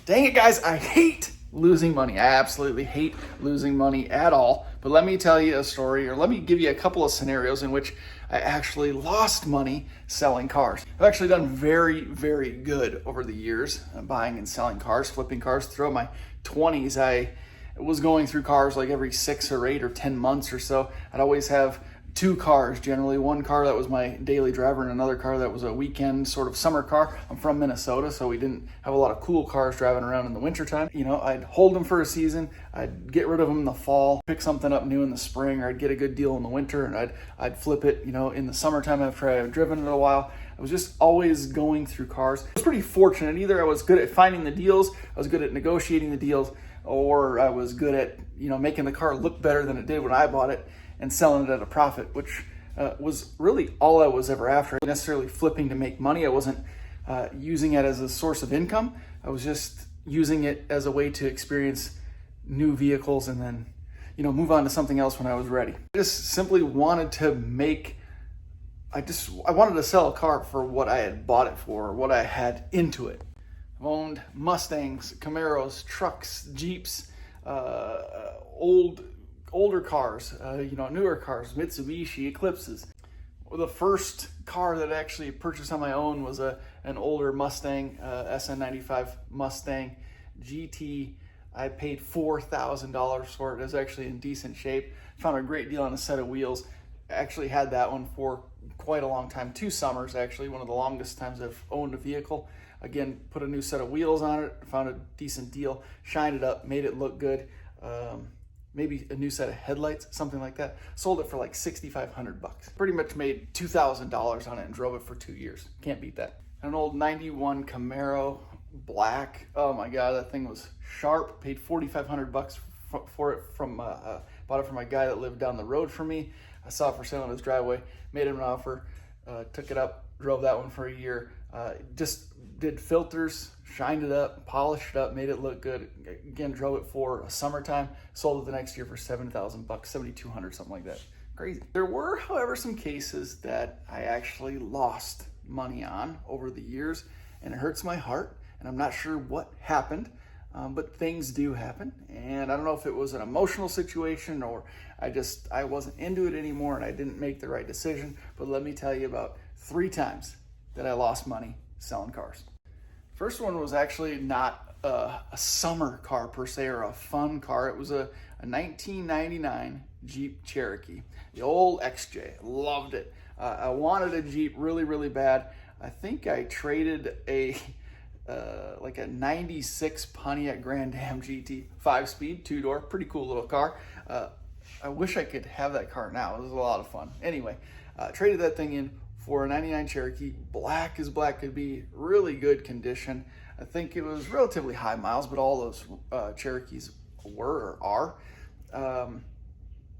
Dang it, guys, I hate losing money. I absolutely hate losing money at all. But let me tell you a story, or let me give you a couple of scenarios in which I actually lost money selling cars. I've actually done very, very good over the years buying and selling cars, flipping cars. Throughout my 20s, I was going through cars like every 6 or 8 or 10 months or so. I'd always have 2 cars, generally. One car that was my daily driver and another car that was a weekend sort of summer car. I'm from Minnesota, so we didn't have a lot of cool cars driving around in the wintertime. You know, I'd hold them for a season, I'd get rid of them in the fall, pick something up new in the spring, or I'd get a good deal in the winter, and I'd flip it, you know, in the summertime after I had driven it a while. I was just always going through cars. I was pretty fortunate. Either I was good at finding the deals, I was good at negotiating the deals, or I was good at, you know, making the car look better than it did when I bought it and selling it at a profit, which was really all I was ever after. Necessarily flipping to make money. I wasn't using it as a source of income. I was just using it as a way to experience new vehicles and then, you know, move on to something else when I was ready. I just simply wanted to I wanted to sell a car for what I had bought it for, or what I had into it. I've owned Mustangs, Camaros, trucks, Jeeps, older cars, newer cars, Mitsubishi Eclipses. Well, the first car that I actually purchased on my own was an older Mustang, SN95 Mustang GT. I paid $4,000 for it. It was actually in decent shape. Found a great deal on a set of wheels. I actually had that one for quite a long time, 2 summers actually, one of the longest times I've owned a vehicle. Again, put a new set of wheels on it, found a decent deal, shined it up, made it look good. Maybe a new set of headlights, something like that. Sold it for like $6,500. Pretty much made $2,000 on it and drove it for 2 years. Can't beat that. An old 91 Camaro, black. Oh my God, that thing was sharp. Paid $4,500 for it bought it from a guy that lived down the road from me. I saw it for sale in his driveway, made him an offer, took it up, drove that one for a year. Just did filters, shined it up, polished it up, made it look good. Again, drove it for a summertime, sold it the next year for $7,000, $7,200, something like that. Crazy. There were, however, some cases that I actually lost money on over the years, and it hurts my heart, and I'm not sure what happened, but things do happen, and I don't know if it was an emotional situation or I wasn't into it anymore and I didn't make the right decision, but let me tell you about 3 times that I lost money selling cars. First one was actually not a summer car per se, or a fun car. It was a 1999 Jeep Cherokee, the old XJ. Loved it. I wanted a Jeep really, really bad. I think I traded a 96 Pontiac Grand Am GT, 5-speed, 2-door, pretty cool little car. I wish I could have that car now. It was a lot of fun. Anyway, traded that thing in for a 99 Cherokee, black as black could be, really good condition. I think it was relatively high miles, but all those Cherokees were or are.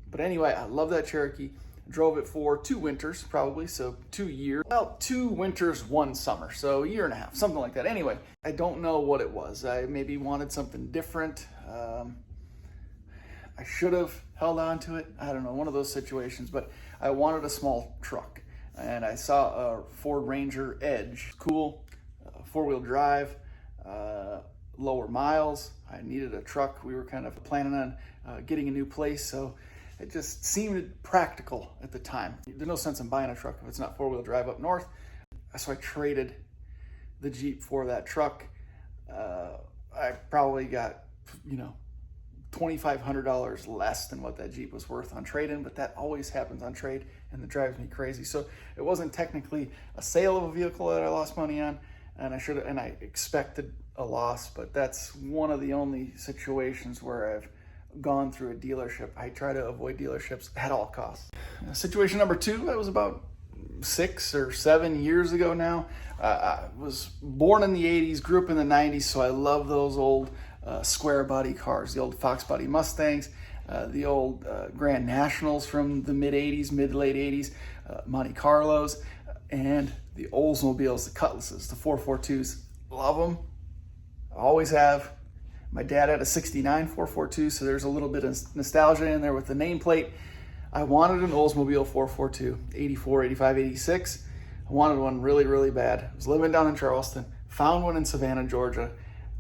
But anyway, I love that Cherokee. Drove it for 2 winters, probably, so 2 years. Well, 2 winters, 1 summer, so a year and a half, something like that. Anyway, I don't know what it was. I maybe wanted something different. I should have held on to it. I don't know, one of those situations, but I wanted a small truck. And I saw a Ford Ranger Edge. Cool, 4-wheel drive, lower miles. I needed a truck. We were kind of planning on getting a new place, so it just seemed practical at the time. There's no sense in buying a truck if it's not 4-wheel drive up north. So I traded the Jeep for that truck. I probably got, $2,500 less than what that Jeep was worth on trade-in, but that always happens on trade, and it drives me crazy. So it wasn't technically a sale of a vehicle that I lost money on, and I expected a loss, but that's one of the only situations where I've gone through a dealership. I try to avoid dealerships at all costs. Situation number 2, that was about 6 or 7 years ago now. I was born in the 80s, grew up in the 90s, so I love those old square body cars, the old Fox body Mustangs, the old Grand Nationals from the mid to late 80s, Monte Carlos, and the Oldsmobiles, the Cutlasses, the 442s. Love them. I always have. My dad had a 69 442, so there's a little bit of nostalgia in there with the nameplate. I wanted an Oldsmobile 442, 84, 85, 86. I wanted one really, really bad. I was living down in Charleston, found one in Savannah, Georgia.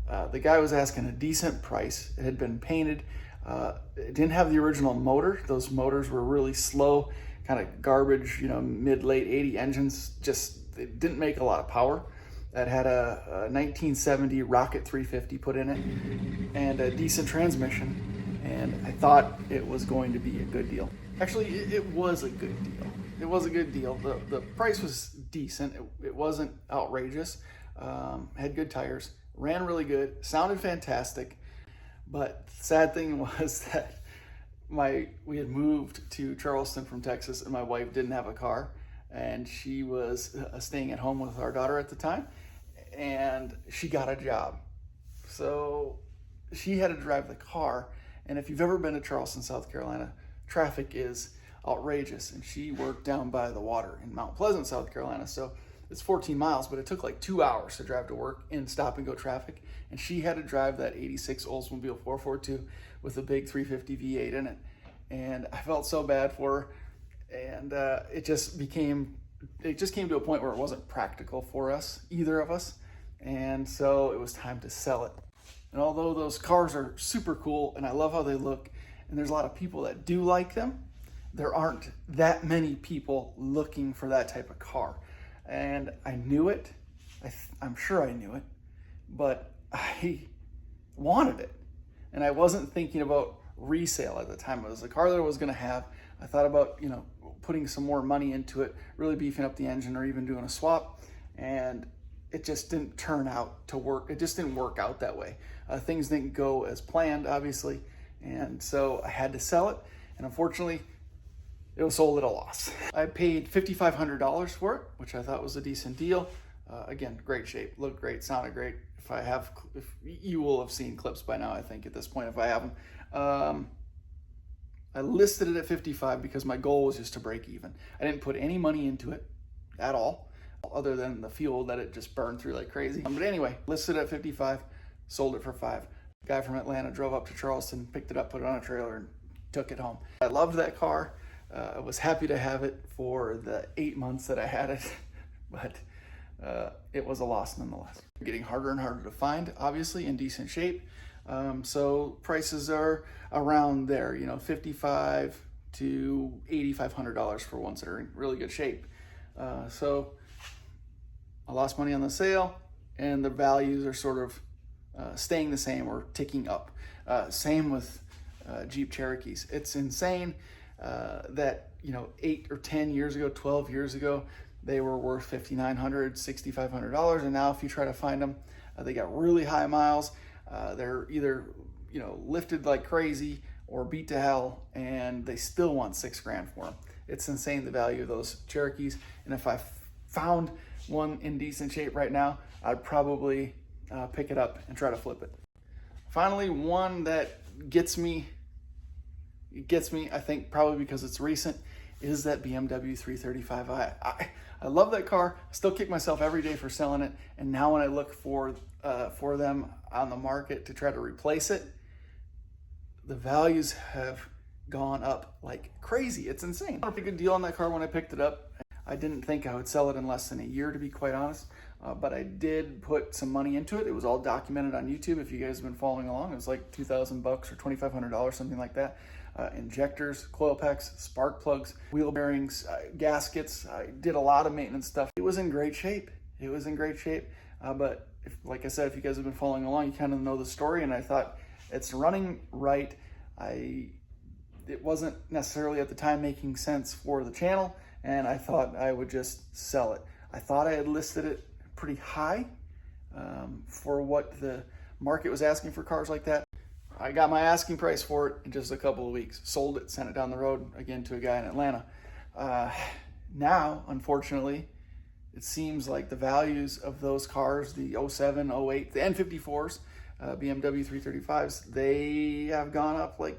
The guy was asking a decent price. It had been painted. It didn't have the original motor. Those motors were really slow, kind of garbage, mid-late 80 engines. Just, it didn't make a lot of power. That had a 1970 Rocket 350 put in it and a decent transmission. And I thought it was going to be a good deal. Actually, it was a good deal. It was a good deal. The price was decent. It wasn't outrageous. Had good tires, ran really good, sounded fantastic. But the sad thing was that we had moved to Charleston from Texas, and my wife didn't have a car, and she was staying at home with our daughter at the time, and she got a job. So she had to drive the car. And if you've ever been to Charleston, South Carolina, traffic is outrageous. And she worked down by the water in Mount Pleasant, South Carolina. So it's 14 miles, but it took like 2 hours to drive to work in stop and go traffic. And she had to drive that 86 Oldsmobile 442 with a big 350 V8 in it. And I felt so bad for her. And it just came to a point where it wasn't practical for us, either of us. And so it was time to sell it. And although those cars are super cool and I love how they look, and there's a lot of people that do like them, there aren't that many people looking for that type of car. And I knew it. I'm sure I knew it, but I wanted it. And I wasn't thinking about resale at the time. It was a car that I was going to have. I thought about, putting some more money into it, really beefing up the engine or even doing a swap. And it just didn't turn out to work. It just didn't work out that way. Things didn't go as planned, obviously. And so I had to sell it. And unfortunately, it was sold at a loss. I paid $5,500 for it, which I thought was a decent deal. Again, great shape, looked great, sounded great. If you will have seen clips by now, I think at this point, if I haven't. I listed it at 55 because my goal was just to break even. I didn't put any money into it at all, other than the fuel that it just burned through like crazy. But anyway, listed at 55, sold it for 5. Guy from Atlanta drove up to Charleston, picked it up, put it on a trailer, and took it home. I loved that car. I was happy to have it for the 8 months that I had it, but it was a loss nonetheless. Getting harder and harder to find, obviously, in decent shape. So prices are around there, $55 to $8,500 for ones that are in really good shape. So I lost money on the sale, and the values are sort of staying the same or ticking up. Same with Jeep Cherokees. It's insane that 8 or 10 years ago, 12 years ago, they were worth $5,900, $6,500, and now if you try to find them, they got really high miles. They're either lifted like crazy or beat to hell, and they still want $6,000 for them. It's insane, the value of those Cherokees. And if I found one in decent shape right now, I'd probably pick it up and try to flip it. Finally, one that gets me, I think probably because it's recent, is that BMW 335i. I love that car. I still kick myself every day for selling it. And now when I look for them on the market to try to replace it, the values have gone up like crazy. It's insane. I got a pretty good deal on that car when I picked it up. I didn't think I would sell it in less than a year, to be quite honest. But I did put some money into it. It was all documented on YouTube. If you guys have been following along, it was like $2,000 or $2,500, something like that. Injectors, coil packs, spark plugs, wheel bearings, gaskets. I did a lot of maintenance stuff. It was in great shape. But like I said, if you guys have been following along, you kind of know the story. And I thought, it's running right. It wasn't necessarily at the time making sense for the channel, and I thought I would just sell it. I thought I had listed it pretty high for what the market was asking for cars like that. I got my asking price for it in just a couple of weeks. Sold it, sent it down the road again to a guy in Atlanta. Now, unfortunately, it seems like the values of those cars, the 07, 08, the N54s, BMW 335s, they have gone up like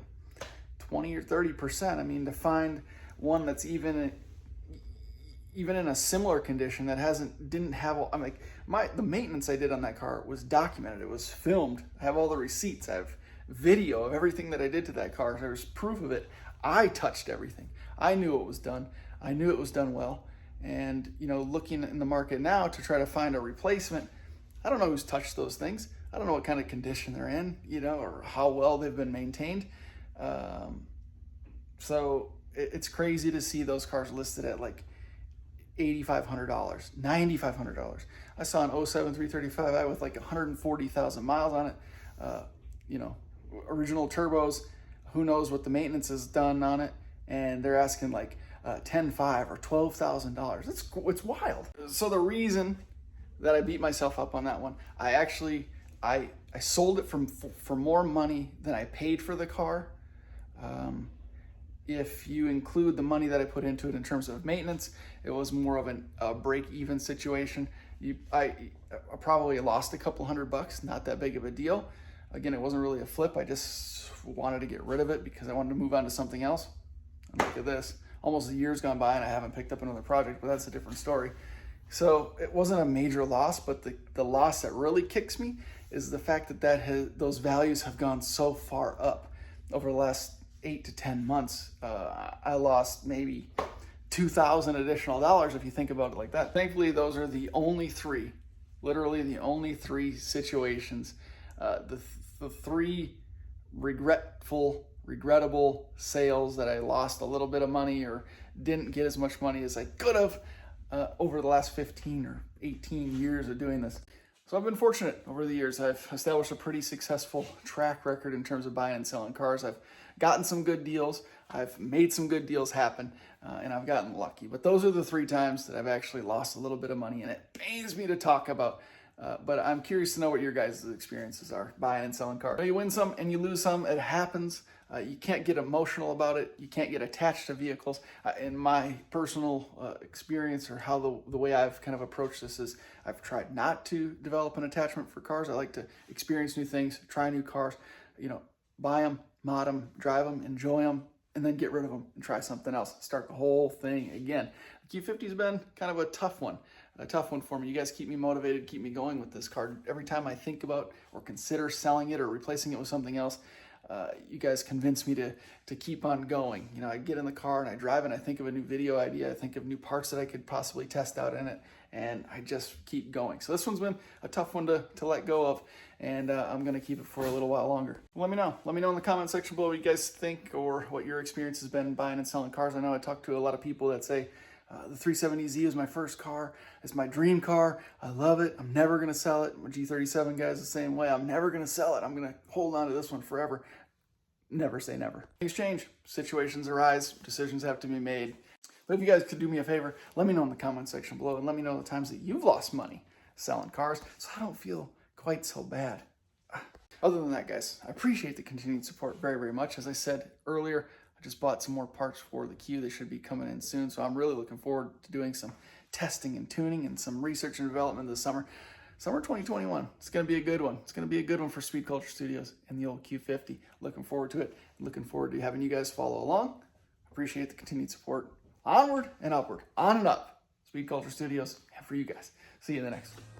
20 or 30%. I mean, to find one that's even in a similar condition that didn't have, I'm like, the maintenance I did on that car was documented. It was filmed. I have all the receipts. I have video of everything that I did to that car. There's proof of it. I touched everything. I knew it was done. I knew it was done well. And, looking in the market now to try to find a replacement, I don't know who's touched those things. I don't know what kind of condition they're in, you know, or how well they've been maintained. So it's crazy to see those cars listed at like $8,500, $9,500. I saw an '07 335i with like 140,000 miles on it. You know, original turbos. Who knows what the maintenance has done on it? And they're asking like $10,500 or $12,000. It's wild. So the reason that I beat myself up on that one, I sold it for more money than I paid for the car. If you include the money that I put into it in terms of maintenance, it was more of a break-even situation. I probably lost a couple $100, not that big of a deal. Again, it wasn't really a flip. I just wanted to get rid of it because I wanted to move on to something else. And look at this. Almost a year's gone by and I haven't picked up another project, but that's a different story. So it wasn't a major loss, but the loss that really kicks me is the fact that those values have gone so far up over the last 8 to 10 months. I lost maybe $2,000 additional dollars if you think about it like that. Thankfully, those are the only three, literally the only three situations. The three regrettable sales that I lost a little bit of money or didn't get as much money as I could have over the last 15 or 18 years of doing this. So I've been fortunate over the years. I've established a pretty successful track record in terms of buying and selling cars. I've gotten some good deals. I've made some good deals happen, and I've gotten lucky. But those are the 3 times that I've actually lost a little bit of money, and it pains me to talk about. But I'm curious to know what your guys' experiences are buying and selling cars. You win some and you lose some. It happens. You can't get emotional about it. You can't get attached to vehicles. In my personal experience, or how the way I've kind of approached this is, I've tried not to develop an attachment for cars. I like to experience new things, try new cars, you know, buy them, mod them, drive them, enjoy them, and then get rid of them and try something else. Start the whole thing again. The Q50's been kind of a tough one for me. You guys keep me motivated, keep me going with this car. Every time I think about or consider selling it or replacing it with something else, you guys convince me to keep on going. You know, I get in the car and I drive and I think of a new video idea. I think of new parts that I could possibly test out in it, and I just keep going. So this one's been a tough one to let go of, and I'm going to keep it for a little while longer. Let me know. Let me know in the comment section below what you guys think or what your experience has been buying and selling cars. I know I talked to a lot of people that say, the 370Z is my first car. It's my dream car. I love it. I'm never going to sell it. My G37 guy's the same way. I'm never going to sell it. I'm going to hold on to this one forever. Never say never. Things change. Situations arise. Decisions have to be made. But if you guys could do me a favor, let me know in the comment section below, and let me know the times that you've lost money selling cars so I don't feel quite so bad. Other than that, guys, I appreciate the continued support very, very much. As I said earlier, I just bought some more parts for the Q. They should be coming in soon, so I'm really looking forward to doing some testing and tuning and some research and development this summer. Summer 2021, it's going to be a good one. It's going to be a good one for Speed Culture Studios and the old Q50. Looking forward to it. Looking forward to having you guys follow along. Appreciate the continued support. Onward and upward, on and up. Speed Culture Studios, and for you guys. See you in the next one.